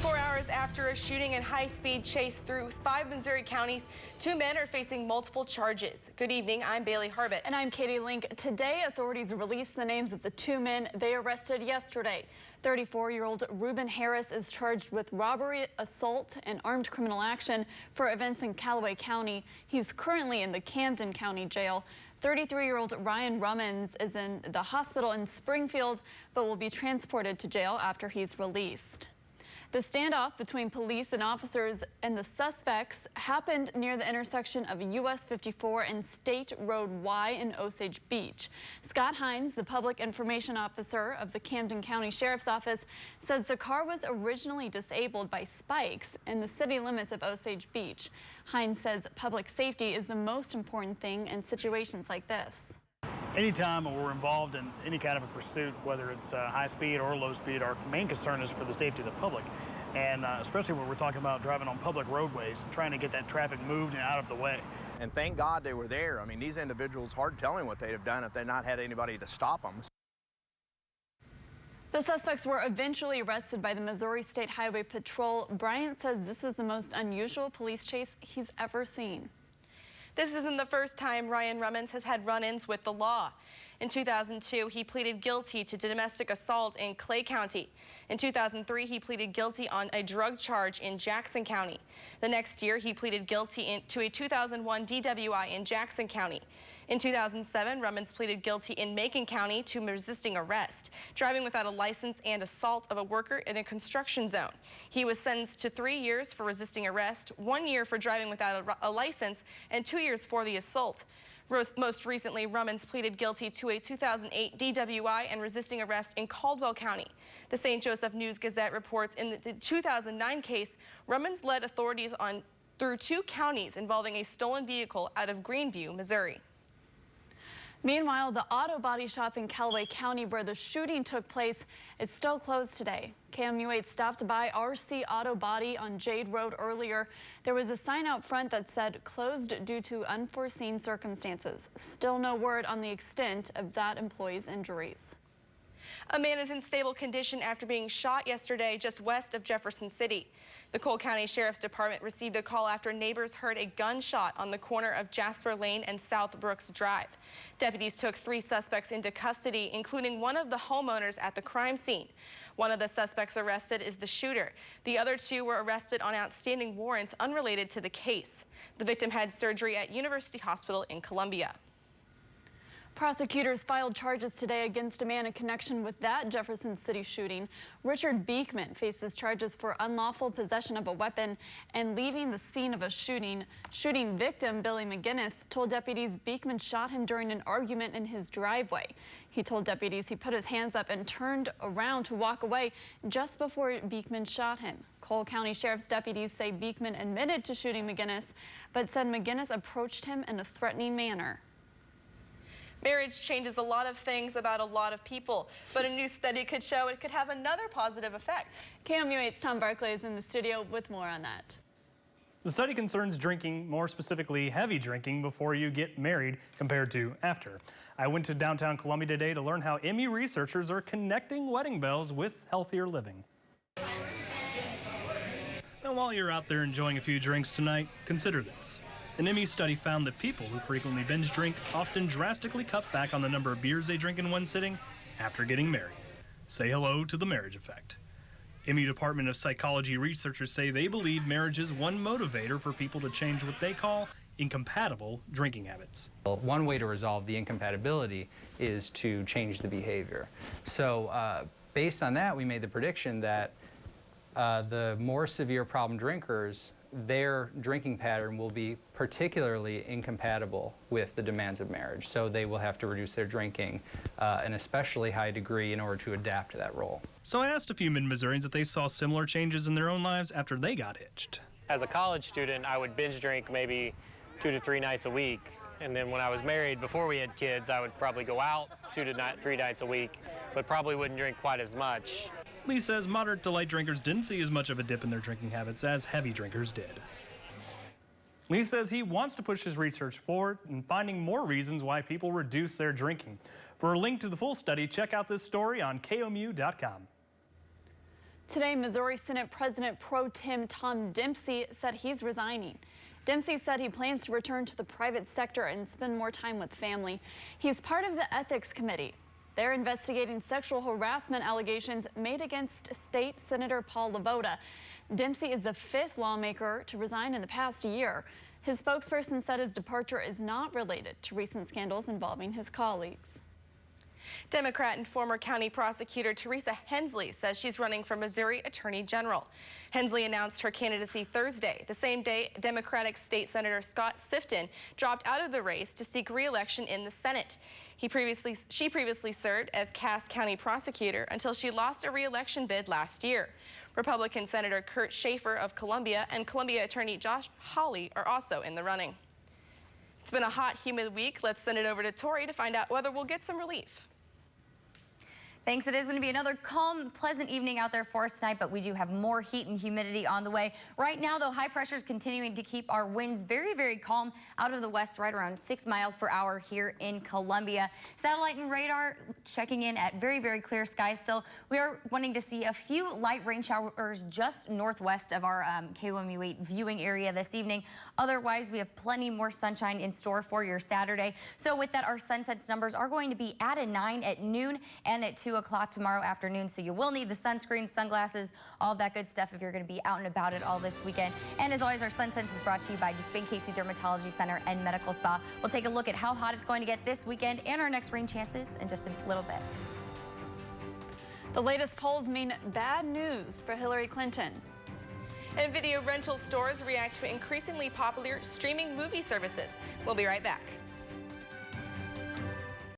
4 hours after a shooting and high-speed chase through 5 Missouri counties, 2 men are facing multiple charges. Good evening, I'm Bailey Harbit. And I'm Katie Link. Today, authorities released the names of the 2 men they arrested yesterday. 34-year-old Reuben Harris is charged with robbery, assault, and armed criminal action for events in Callaway County. He's currently in the Camden County Jail. 33-year-old Ryan Rummins is in the hospital in Springfield, but will be transported to jail after he's released. The standoff between police and officers and the suspects happened near the intersection of US 54 and State Road Y in Osage Beach. Scott Hines, the public information officer of the Camden County Sheriff's Office, says the car was originally disabled by spikes in the city limits of Osage Beach. Hines says public safety is the most important thing in situations like this. Anytime we're involved in any kind of a pursuit, whether it's high speed or low speed, our main concern is for the safety of the public. And especially when we're talking about driving on public roadways and trying to get that traffic moved and out of the way. And thank God they were there. I mean, these individuals, hard telling what they'd have done if they'd not had anybody to stop them. The suspects were eventually arrested by the Missouri State Highway Patrol. Bryant says this was the most unusual police chase he's ever seen. This isn't the first time Ryan Rummins has had run-ins with the law. In 2002, he pleaded guilty to domestic assault in Clay County. In 2003, he pleaded guilty on a drug charge in Jackson County. The next year, he pleaded guilty to a 2001 DWI in Jackson County. In 2007, Rummins pleaded guilty in Macon County to resisting arrest, driving without a license, and assault of a worker in a construction zone. He was sentenced to 3 years for resisting arrest, 1 year for driving without a license, and 2 years for the assault. Most recently, Rummins pleaded guilty to a 2008 DWI and resisting arrest in Caldwell County. The St. Joseph News-Gazette reports in the 2009 case, Rummins led authorities through 2 counties involving a stolen vehicle out of Greenview, Missouri. Meanwhile, the auto body shop in Callaway County where the shooting took place is still closed today. KOMU 8 stopped by RC Auto Body on Jade Road earlier. There was a sign out front that said closed due to unforeseen circumstances. Still no word on the extent of that employee's injuries. A man is in stable condition after being shot yesterday just west of Jefferson City. The Cole County Sheriff's Department received a call after neighbors heard a gunshot on the corner of Jasper Lane and South Brooks Drive. Deputies took 3 suspects into custody, including one of the homeowners at the crime scene. One of the suspects arrested is the shooter. The other 2 were arrested on outstanding warrants unrelated to the case. The victim had surgery at University Hospital in Columbia. Prosecutors filed charges today against a man in connection with that Jefferson City shooting. Richard Beekman faces charges for unlawful possession of a weapon and leaving the scene of a shooting. Shooting victim Billy McGinnis told deputies Beekman shot him during an argument in his driveway. He told deputies he put his hands up and turned around to walk away just before Beekman shot him. Cole County Sheriff's deputies say Beekman admitted to shooting McGinnis, but said McGinnis approached him in a threatening manner. Marriage changes a lot of things about a lot of people, but a new study could show it could have another positive effect. KOMU 8's Tom Barclay is in the studio with more on that. The study concerns drinking, more specifically heavy drinking, before you get married compared to after. I went to downtown Columbia today to learn how MU researchers are connecting wedding bells with healthier living. Now, while you're out there enjoying a few drinks tonight, consider this. An MU study found that people who frequently binge drink often drastically cut back on the number of beers they drink in one sitting after getting married. Say hello to the marriage effect. MU Department of Psychology researchers say they believe marriage is one motivator for people to change what they call incompatible drinking habits. Well, one way to resolve the incompatibility is to change the behavior. So based on that, we made the prediction that the more severe problem drinkers, their drinking pattern will be particularly incompatible with the demands of marriage. So they will have to reduce their drinking an especially high degree in order to adapt to that role. So I asked a few mid-Missourians if they saw similar changes in their own lives after they got hitched. As a college student, I would binge drink maybe 2 to 3 nights a week. And then when I was married, before we had kids, I would probably go out 2 to 3 nights a week, but probably wouldn't drink quite as much. Lee says moderate to light drinkers didn't see as much of a dip in their drinking habits as heavy drinkers did. Lee says he wants to push his research forward in finding more reasons why people reduce their drinking. For a link to the full study, check out this story on KOMU.com. Today, Missouri Senate President Pro Tem Tom Dempsey said he's resigning. Dempsey said he plans to return to the private sector and spend more time with family. He's part of the Ethics Committee. They're investigating sexual harassment allegations made against State Senator Paul Lavoda. Dempsey is the 5th lawmaker to resign in the past year. His spokesperson said his departure is not related to recent scandals involving his colleagues. Democrat and former county prosecutor Teresa Hensley says she's running for Missouri Attorney General. Hensley announced her candidacy Thursday, the same day Democratic State Senator Scott Sifton dropped out of the race to seek re-election in the Senate. She previously served as Cass County prosecutor until she lost a re-election bid last year. Republican Senator Kurt Schaefer of Columbia and Columbia Attorney Josh Hawley are also in the running. It's been a hot, humid week. Let's send it over to Tori to find out whether we'll get some relief. Thanks. It is going to be another calm, pleasant evening out there for us tonight, but we do have more heat and humidity on the way. Right now, though, high pressure is continuing to keep our winds very, very calm out of the west, right around 6 miles per hour here in Columbia. Satellite and radar checking in at very, very clear skies still. We are wanting to see a few light rain showers just northwest of our KOMU 8 viewing area this evening. Otherwise, we have plenty more sunshine in store for your Saturday. So with that, our sunsets numbers are going to be at a 9 at noon and at 2 o'clock tomorrow afternoon. So you will need the sunscreen, sunglasses, all of that good stuff if you're going to be out and about it all this weekend. And as always, our Sun Sense is brought to you by Despain Casey Dermatology Center and Medical Spa. We'll take a look at how hot it's going to get this weekend and our next rain chances in just a little bit. The latest polls mean bad news for Hillary Clinton. And video rental stores react to increasingly popular streaming movie services. We'll be right back.